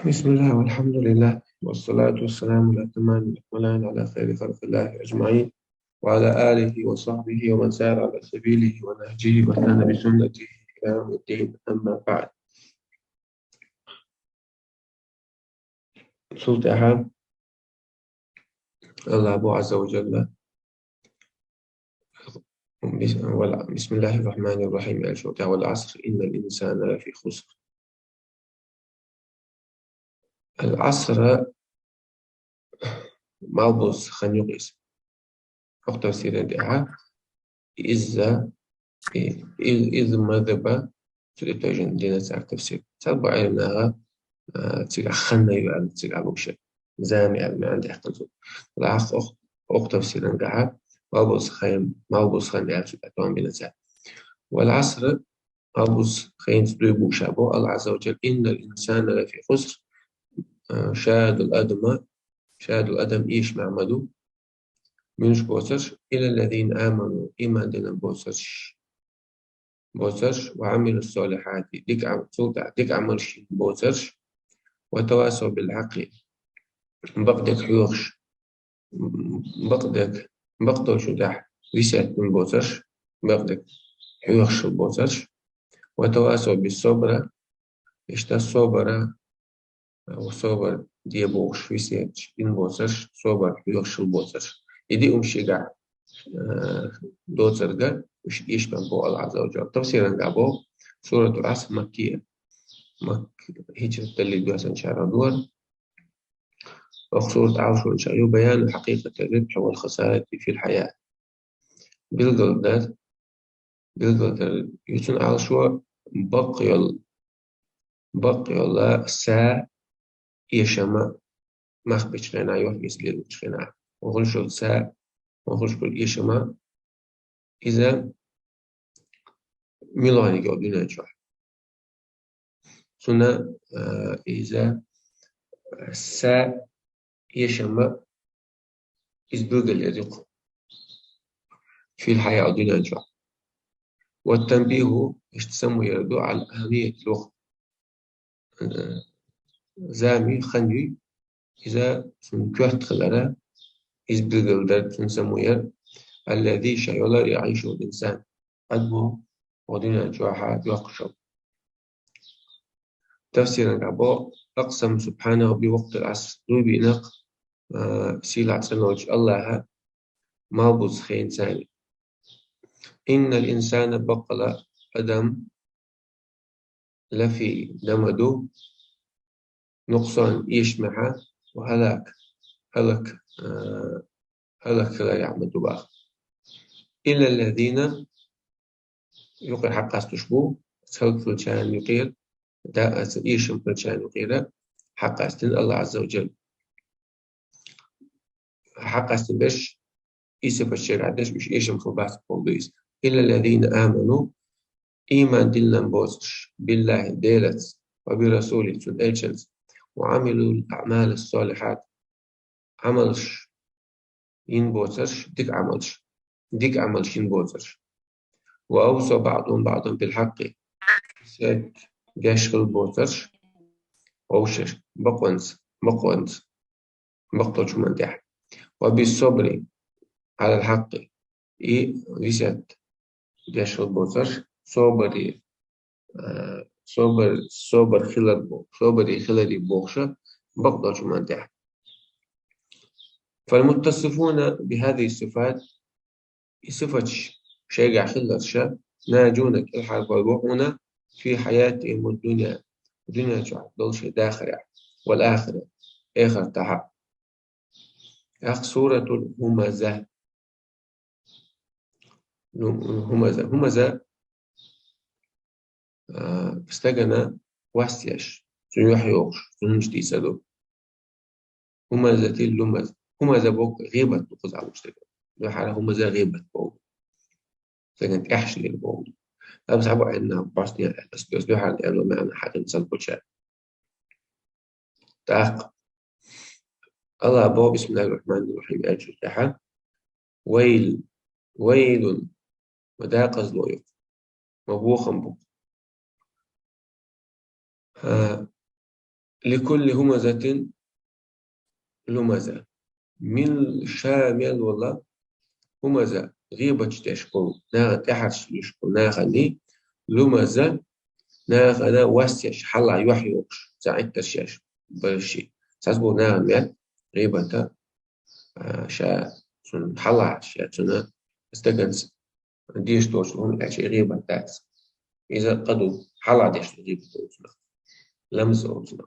بسم الله والحمد لله والصلاة والسلام الأتمان الأكملان على خير خلق الله أجمعين وعلى آله وصحبه ومن سار على سبيله ونهجه واهتدى بسنته إلى يوم الدين أما بعد. صوت أحد الله أبو عز وجل. بسم الله الرحمن الرحيم. الشوط والعصر إن الإنسان لفي خسر. العصر مالبوس خنيقيس وقت تفسير دعاء إذ مذبة تلتوجن دينا ساعة تفسير تبع علمناها تلقى خلنا يبقى تلقى بوشة زامي علمي عندي حقنزو العصر أخت تفسير دعاء مالبوس خيم دعاء تلقى توان بنا ساعة والعصر مالبوس خيم تدوي بوشة بو الله عز وجل إن الإنسان لفي خسر. شاهد الأدم إيش معمدو منش بوسش إلى الذين آمنوا إيمان دينا بوسش وعملوا الصالحات ديك عمل شي بوسش وتواصوا بالحق بقدك حيوخش بقدو شدح ريسات من بوسش بقدك حيوخش بوسش وتواصوا بالصبر اشتا الصبر وصبر دي بوش ريسات من بوسش صبر حيوخش البوسش يدي أمشي دوتر وش يشبه بو الله عز وجل. تفسيرا قابو سورة العصر مكية هجرة اللي بيوسن شهر دور وسورة عاشور إن شاء الله بيان حقيقة الربح والخسارة في الحياة. بالقدر يتون عاشور بقي الله سا يشما مخبش لنا يوح يسليل وشخنا وغنشو سا وغنشو يشما إذا ميلاني قودنا نشوح سنة إذا سا يشما إزبوغ اليدق في الحياة الدنيا نشوح. والتنبيه تسمى يردو على أهمية الوقت زامي خنجي إذا سنكوحت خلالة إزبوغ الدرد سنسمى الذي شيء يعيشه الإنسان قدمه ودنيا نشوحات يقشب. تفسيرا عبو أقسم سبحانه بوقت العصر دوبي نق سيلة سنوج الله ما بوز خين ثاني إن الإنسان بقل أدم لفي دمدو نقصان يشمح وهلاك هلك لا يعمل باخ إلا الذين يقر حق استشبو سلك فلشان يقير دا يشم فلشان يقير حق استن الله عز وجل حق استن بش يسف الشرع دش بش يشم خباس بوليس إلا الذين آمنوا إيمان دلنا بوسش بالله ديلت وبرسوله سن إلشلز وعملوا الأعمال الصالحات عملش ين بوسش ديك عملش ين بوسش وأوصى بعضهم بعضا بالحق سيد جاشل بوسش أوشش بقونس بقطوش من تحت وبالصبر على الحق ريسات جاشل بوسش صبري صبري خلالي بوخشة بقطوش من تحت. فالمتصفون بهذه الصفات صفتش شيء خلال ناجونك الحرب والوحونة في حياتهم الدنيا شو دول شيء داخل والآخرة آخر تحت. سورة الهمزة استجنا واسيش سنوحيوش سنشتي سدو همزة اللمز همزة بوك غيبة تقص على مشتكى حالة همزة غيبة بوك سكنت إحشلي البوك بس عبوا عنا باسنيا بس حالة قالوا معنا حاجة نسال بوشات تاق الله أبو بسم الله الرحمن الرحيم أجل تحت ويل وداق زلويق مبوخا بوك لكل همزة لمزة من شامل والله همزة غيبة تشكو ناغ تحرش يشكو ناغني لمزة ناغنا واسيش حلا يوحيوش ساعد تشيش برشي ساسبو ناغ غيبة شا سن حلا شا سنة استجنس ديش توش لهم أشي غيبة تاس إذا قدو حلا ديش غيبة توشنا لمز أوزنا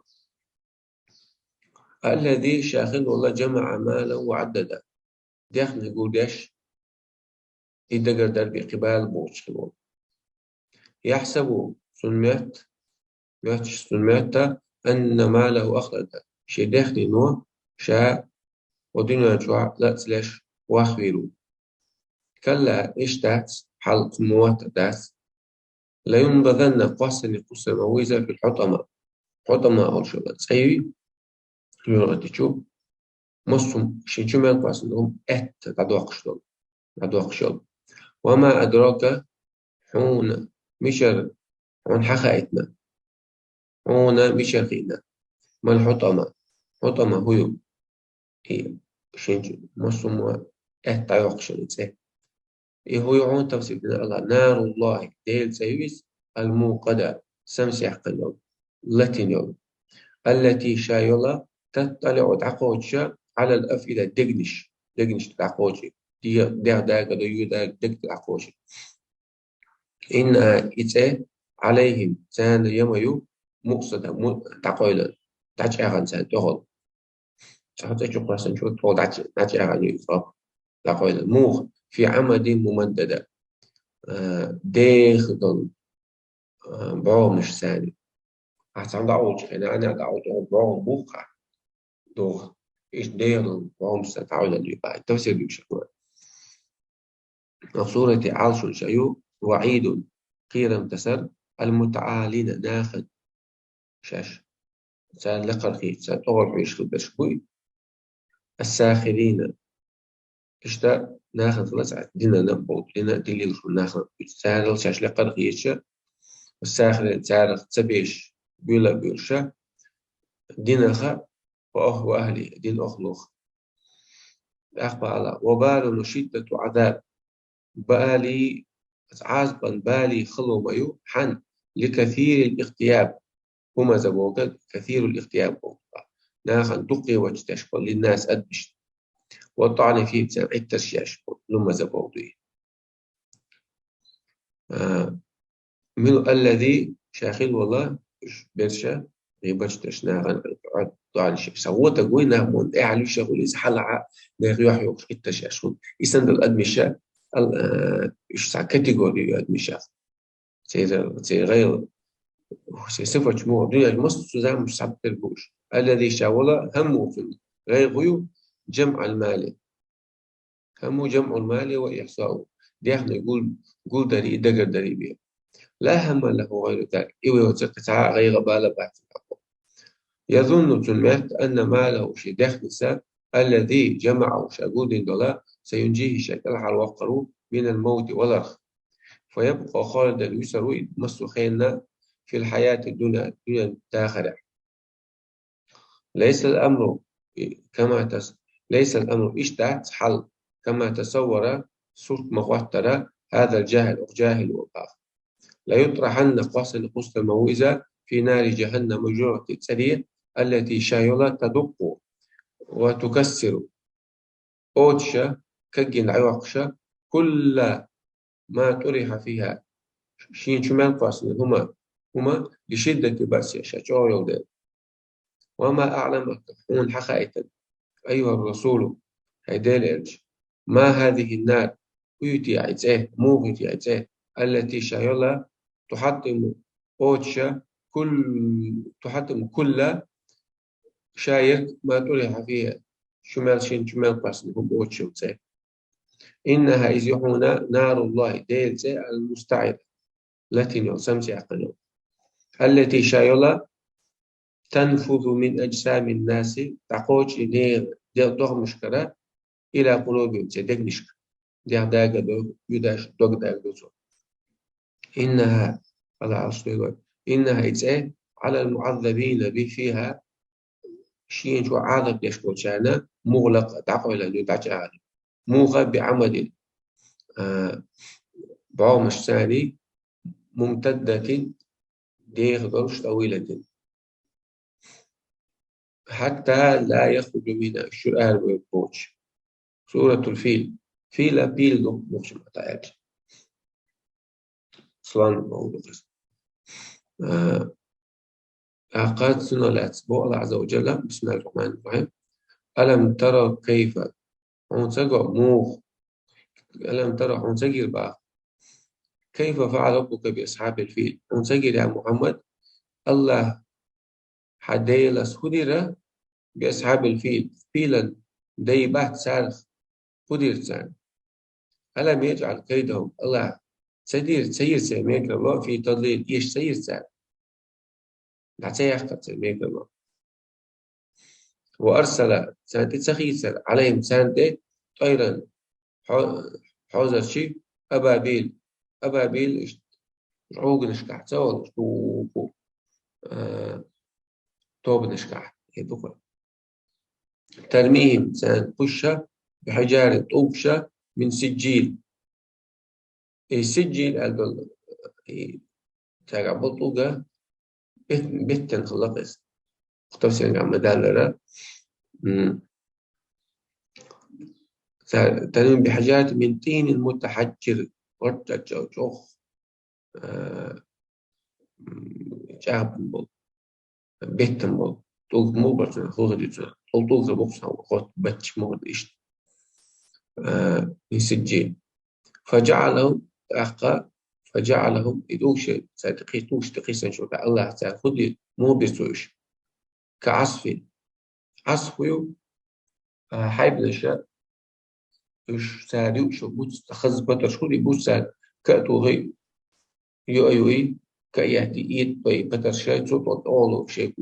الذي شاخن والله جمع مالا وعددا ديخ نقول ديش يدقر دربي قبال بوش يحسب سنمات يحسب سنمات أن ماله أخلد شي داخل نوع شاء ودنيا جوع لا سلاش واخيرو كلا إيش تاس حلق موات تاس لا ينبذن قوسن قوس مويزة في الحطمة حطمة أو شو تسيوي يورغتي تشوف مصم شي جمال قوسن لهم تدوق شلون وما أدراك حون مشر حون حخايتنا حون مشاخينا ما الحطمة حطمة هو هي شنج مصم تدوق شلون إيه هو يعون تفسير الله نار الله ديل سيويس الموقدة سمسي حقنون لاتين يوم التي شايلة تطلع تعقوش على الأفئدة دقنش تعقوش دي داقة ديو دق تعقوش إن إتساه عليهم سان يميو مقصدة تعقويلا داش أغان سان تغل سحطة شو سان شو تغل داش أغان يفرق تعقويلا موخ في عمد ممددة داخل بعوم مش ثاني أحسن دعوت أنا دعوت بعوم بوقع دوغ إيش داخل بعوم ستعود اللي بعد التفسير بيشكل سورة عالش شيو وعيد قيرم تسر المتعالين ناخد شاش سال لقر خيط سال طول عيش بشبوي الساخرين إشتا ناخد خلاص دينا نبوت دينا دليل ناخد سال شاش لقر خيط الساخر سارخ تبيش بيلا بيرشا دينخا وأخو أهلي دين أخلوخ أخبر على وبال شدة عذاب بالي عازبا بالي خلو ميو حن لكثير الاغتياب هما زبوكت كثير الاغتياب ناخن دقي وجتشكل للناس أدبش والطعن فيه بسبب التشياش لما زبوكي من الذي شاخل والله برشا غيبش تشناغن طعن شيء سووت قوينا من أعلى شغل إذا حلع نغيوح يوش التشاشون يسند الأدمشة إيش سا كاتيجوري أدمشة سي غير سي صفة شموع دنيا المصر سوزان مش سعب تلبوش الذي شاولا همه في غير غيو جمع المال همه جمع المال وإحصاؤه دي احنا يقول داري دقر داري بيه لا هم له غير ذلك إيوه وتقطع غير بالة بعد الأقوى يظن تنميت أن ماله شي دخل الذي جمعه شاقود دولار سينجيه شكل وقره من الموت والأرخ فيبقى خالدا يسر مسخين في الحياة الدنيا الآخرة ليس الأمر ليس الأمر اشتعت حل كما تصور صورة مغترة هذا الجاهل جاهل وقاف لا يطرحن قاصد قسط الموئزة في نار جهنم مجرة السريع التي شايلة تدق وتكسر أوتشا كجن عوقشا كل ما طرح فيها شين شمال قاصد هما لشدة بأس شجار يودان وما أعلم حون حقائق أيها الرسول هيدالج ما هذه النار يتي عزاه مو يتي عزاه التي شايلة تحطم أوتشا تحطم كل شايك ما طرح فيها شمال قاصد هم أوتشا وتساه إنها إذ يحون نار الله ديلزة المستعدة التي نعسمس عقلهم التي شايلة تنفذ من أجسام الناس تقوش دير دوغ مشكلة إلى قلوبهم تدق مشكلة دير داقة يداش دوغ داقة إنها على عصر إنها إتساه على المعذبين به فيها شين شو عذب يشكو شانا مغلق تعقل له تعجع موغى بعمد بعمش ثاني ممتدة ديغ درش طويلة حتى لا يخرج من الشرآر والبوش. سورة الفيل فيلا بيل دو مخشم تاعت صلان موضوع أقاد سنة الأسبوع الله عز وجل بسم الله الرحمن الرحيم ألم ترى كيف عنسجع موخ ألم ترى عنسجر بقى كيف فعل ربك بأصحاب الفيل عنسجر يا محمد الله حديل سهدر بأصحاب الفيل فيلا ديبات سارخ قدر سان ألم يجعل كيدهم الله سير سيميك الله في تضليل إيش سير سان لا سيحقق سيميك الله وأرسل سانتي سخيسر عليهم سانتي طيرا حوزر شي أبابيل عوق نشكح سوال توب نشكح يدخل ترميهم سان قشة بحجارة طوبشة من سجيل السجيل قال تاقع بطوقة بيتن خلقس تفسير عن مدالرة ترميم بحجارة من طين متحجر ورتج جوخ جاب بيتن بول طوق مو برتن خوغ طوق بوكسا وقت بتش مغد إيش يسجل فجعلهم يدوش ساتقيتوش تقيسا شو الله تأخذ مو بيسوش كعصف عصف حيب نشاء إيش ساديو شو بوت خز بتر شو دي بوت ساد كأتوغي يو كأياتي إيد بي بتر شيء صوت أولو شيء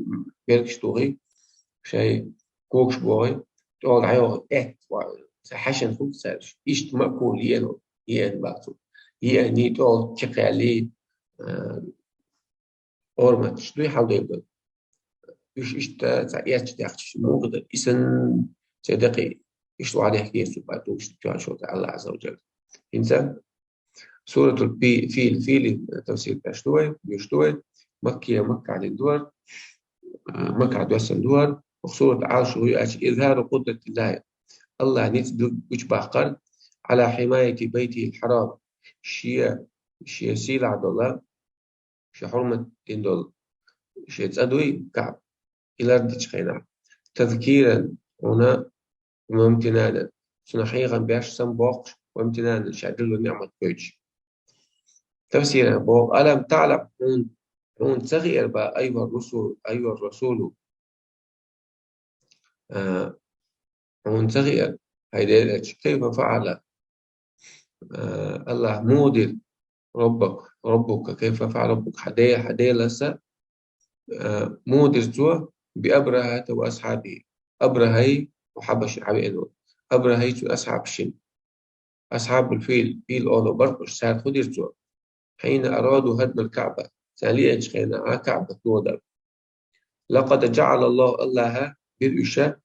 بيركش توغي شيء كوكش بوي تقول عيوه حشن فوق سارش إيش مأكول ين باتو يعني تقول تشقي عليه أورما تشتري حاول يبدأ إيش تعيش تأخذ مو قدر إنسان صدقي إيش وعده كيس وبعدو إيش تجاه شو الله عز وجل إنسان سورة الفيل تفسير بيشتوي مكة عن الدول مكة عن دوس الدول وسورة عاش وهي إظهار قدرة الله نتبع باقر على حماية بيته الحرام شيء سيل عبد الله شيء حرمة دول شيء تأدوي كعب إلى ردش خينا تذكيرا هنا وامتنانا سنحيغا بيش سنبوق وامتنانا شعدل نعمة بيج تفسيرا بوق ألم تعلم هون تغير بقى أيها الرسول هون تغير هيدا كيف فعل الله مودر ربك كيف فعل ربك حدي لسا مودر زوا بأبرهة وأصحابه أبرهي وحبش عبيدون أبرهي أصحاب الشن أصحاب فيل أولو برقش سار خدر زوا حين أرادوا هدم الكعبة ثانيا خينا كعبة نودر لقد جعل الله بالإشاء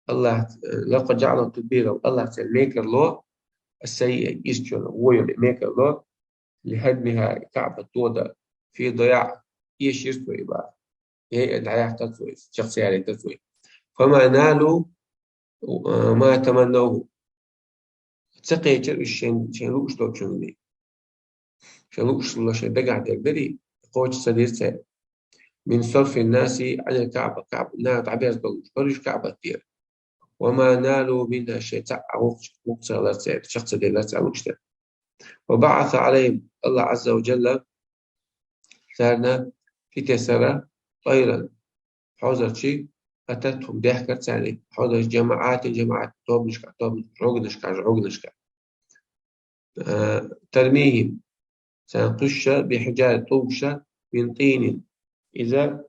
الله لقد جعل تدبير الله سميك الله السيء يسجن ويل ميك الله لهدمها كعبة نودر في ضياع يشير بقى هي ضياع تسوي شخصية تسوي فما نالوا ما تمنوه تسقي الشين شلوش لو شنودي شلوش الله شدق على البري قوش سدير من صرف الناس عن الكعبة نال تعبير دولش برج كعبة كتير وما نالوا منها شيء تعوق مقصر شخص دي لا تعوق وبعث عليهم الله عز وجل ثانا في تسرى طيرا حوزر شيء أتتهم ضحكة ثاني حوزر جماعات توب نشكا ترميهم سنقش بحجارة طوبشة من طين إذا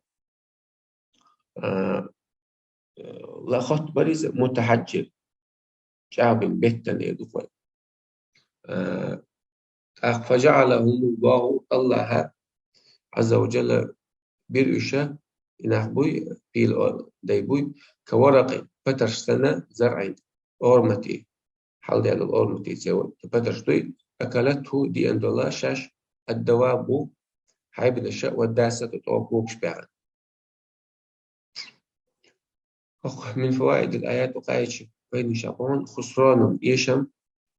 لأخذت بريز متحجر شعب بيتا يدفع فجعلهم الله عز وجل bir işe inak buy pil day buy كورق بترسنا زرع أورمتي حل على الأورمتي سوى بترشتوي أكلته دي أندولا شاش الدواب حيبن الشاء والداسة تطوبوك شبعا. من فوائد الآيات وقايد بين شابون خسران يشم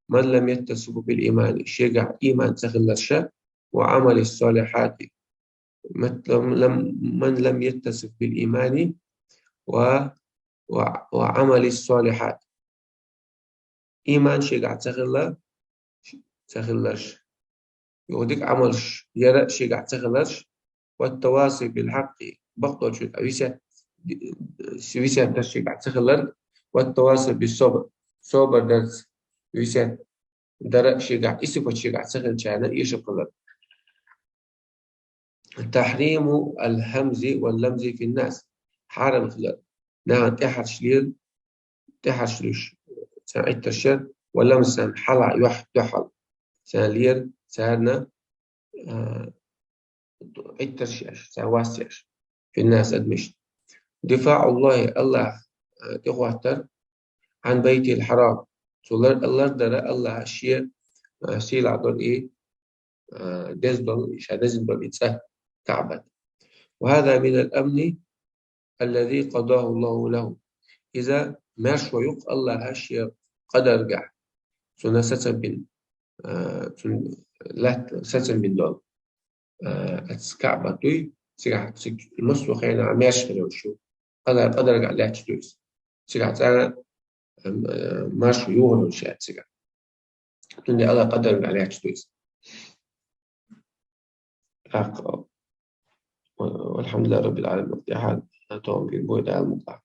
من لم يتسب بالإيمان شيقع إيمان تخل الشاء وعمل الصالحات من لم يتسب بالإيمان وعمل الصالحات إيمان شيقع تخلش يوديك عملش يرى شيقع تخلش والتواصي بالحق بقطع شو أبيسة سويسة درس شيقع تخلل والتواصي بالصبر صبر درس سويسة درس شيقع إسكو شيقع تخل شانا يشقلل. تحريم الهمز واللمز في الناس حرم خلال نعم تحرش سان الشر واللمز سان حلع يوح دحل سان لير سارنا الترشيش سان واسيش في الناس أدمش دفاع الله تخواتر عن بيت الحرام سولر الله در الله شيء سيل عدل إيه دزبل شادزبل إتسه كعبة وهذا من الأمن الذي قضاه الله له إذا ماش ويق الله أشياء قدر جع سنة ستن لا ستن بالدول أتسكعبة توي سكع المسلو خينا عماش فلو شو قدر جع لا تدوس سكع تانا ماش ويوغن شيء سكع تندي الله قدر جع لا تدوس والحمد لله رب العالمين. توم في البويد المطلق.